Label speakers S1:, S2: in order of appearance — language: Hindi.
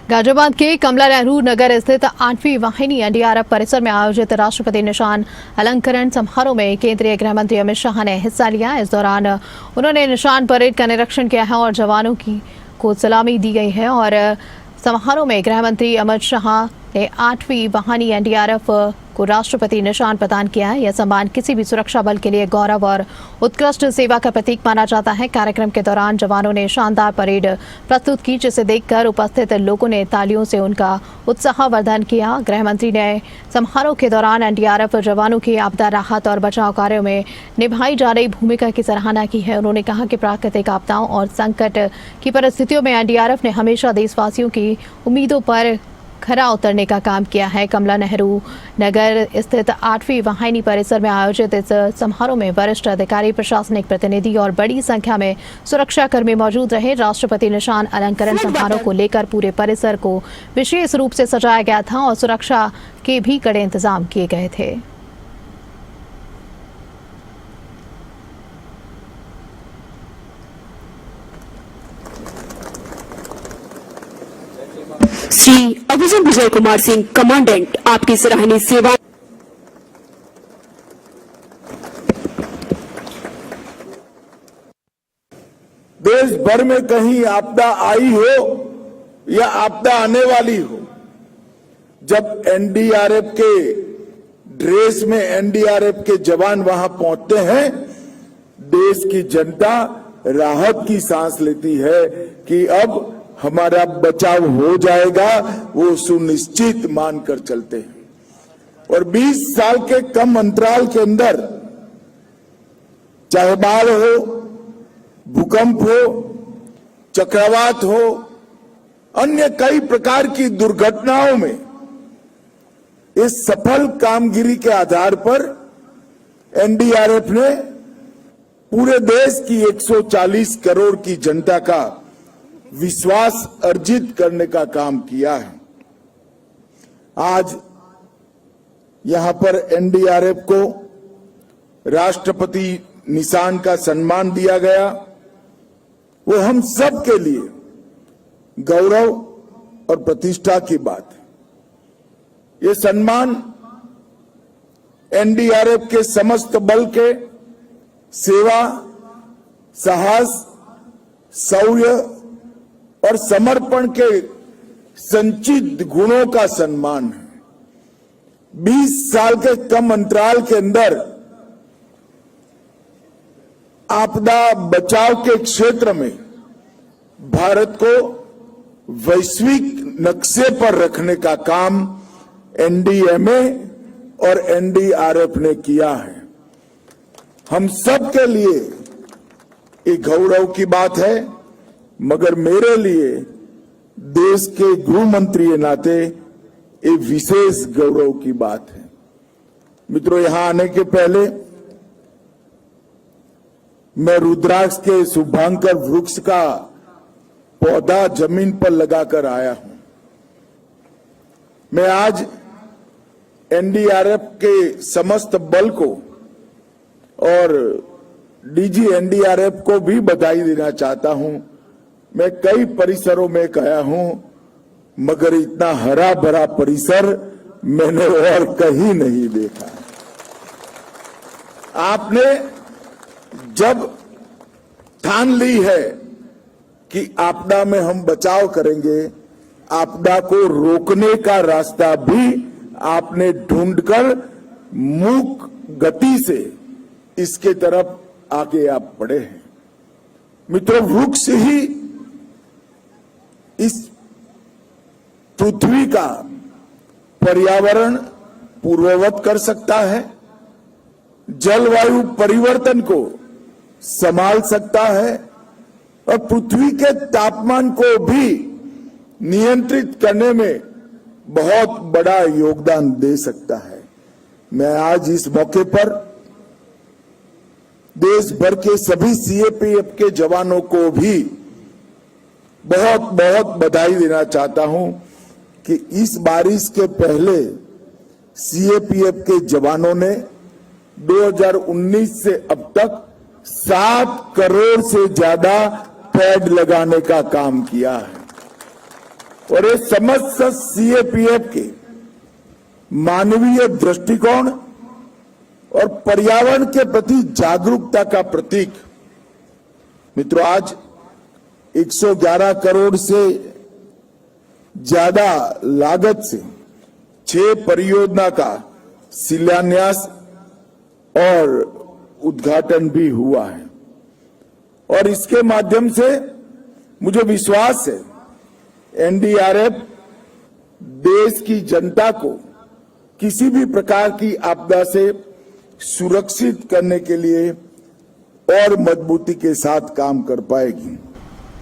S1: गाजियाबाद के कमला नेहरू नगर स्थित 8वीं वाहिनी एनडीआरएफ परिसर में आयोजित राष्ट्रपति निशान अलंकरण समारोह में केंद्रीय गृह मंत्री अमित शाह ने हिस्सा लिया। इस दौरान उन्होंने निशान परेड का निरीक्षण किया है और जवानों को सलामी दी गई है। और समारोह में गृह मंत्री अमित शाह ने 8वीं वाहिनी एनडीआरएफ को राष्ट्रपति निशान प्रदान किया है। यह सम्मान किसी भी सुरक्षा बल के लिए गौरव और उत्कृष्ट सेवा का प्रतीक माना जाता है। कार्यक्रम के दौरान जवानों ने शानदार परेड प्रस्तुत की, जिसे देखकर उपस्थित लोगों ने तालियों से उनका उत्साहवर्धन किया। गृह मंत्री ने समारोह के दौरान एनडीआरएफ जवानों की आपदा राहत और बचाव कार्यों में निभाई जा रही भूमिका की सराहना की है। उन्होंने कहा कि प्राकृतिक आपदाओं और संकट की परिस्थितियों में एनडीआरएफ ने हमेशा देशवासियों की उम्मीदों पर खरा उतरने का काम किया है। कमला नेहरू नगर स्थित 8वीं वाहिनी परिसर में आयोजित इस समारोह में वरिष्ठ अधिकारी, प्रशासनिक प्रतिनिधि और बड़ी संख्या में सुरक्षाकर्मी मौजूद रहे। राष्ट्रपति निशान अलंकरण समारोह को लेकर पूरे परिसर को विशेष रूप से सजाया गया था और सुरक्षा के भी कड़े इंतजाम किए गए थे।
S2: श्री अभिजन विजय कुमार सिंह, कमांडेंट, आपकी सराहनीय सेवा।
S3: देश भर में कहीं आपदा आई हो या आपदा आने वाली हो, जब एनडीआरएफ के ड्रेस में एनडीआरएफ के जवान वहां पहुंचते हैं, देश की जनता राहत की सांस लेती है कि अब हमारा बचाव हो जाएगा, वो सुनिश्चित मानकर चलते हैं। और 20 साल के कम अंतराल के अंदर, चाहे बाढ़ हो, भूकंप हो, चक्रवात हो, अन्य कई प्रकार की दुर्घटनाओं में इस सफल कामगिरी के आधार पर एनडीआरएफ ने पूरे देश की 140 करोड़ की जनता का विश्वास अर्जित करने का काम किया है। आज यहां पर एनडीआरएफ को राष्ट्रपति निशान का सम्मान दिया गया। वो हम सब के लिए गौरव और प्रतिष्ठा की बात है। ये सम्मान एनडीआरएफ के समस्त बल के सेवा, साहस, शौर्य और समर्पण के संचित गुणों का सम्मान है। 20 साल के कम अंतराल के अंदर आपदा बचाव के क्षेत्र में भारत को वैश्विक नक्शे पर रखने का काम एनडीएमए और एनडीआरएफ ने किया है। हम सब के लिए ये गौरव की बात है, मगर मेरे लिए देश के गृह मंत्री के नाते एक विशेष गौरव की बात है। मित्रों, यहां आने के पहले मैं रुद्राक्ष के शुभांकर वृक्ष का पौधा जमीन पर लगाकर आया हूं। मैं आज एनडीआरएफ के समस्त बल को और डीजी एनडीआरएफ को भी बधाई देना चाहता हूं। मैं कई परिसरों में गया हूं, मगर इतना हरा भरा परिसर मैंने और कहीं नहीं देखा। आपने जब ठान ली है कि आपदा में हम बचाव करेंगे, आपदा को रोकने का रास्ता भी आपने ढूंढकर मूक गति से इसके तरफ आगे आप बढ़े हैं। मित्रों, वृक्ष ही इस पृथ्वी का पर्यावरण पूर्ववत कर सकता है, जलवायु परिवर्तन को संभाल सकता है और पृथ्वी के तापमान को भी नियंत्रित करने में बहुत बड़ा योगदान दे सकता है। मैं आज इस मौके पर देश भर के सभी सीएपीएफ के जवानों को भी बहुत बहुत बधाई देना चाहता हूं कि इस बारिश के पहले सीएपीएफ के जवानों ने 2019 से अब तक 7 करोड़ से ज्यादा पेड़ लगाने का काम किया है। और ये समस्त सीएपीएफ के मानवीय दृष्टिकोण और पर्यावरण के प्रति जागरूकता का प्रतीक। मित्रों, आज 111 करोड़ से ज्यादा लागत से 6 परियोजना का शिलान्यास और उद्घाटन भी हुआ है और इसके माध्यम से मुझे विश्वास है एनडीआरएफ देश की जनता को किसी भी प्रकार की आपदा से सुरक्षित करने के लिए और मजबूती के साथ काम कर पाएगी।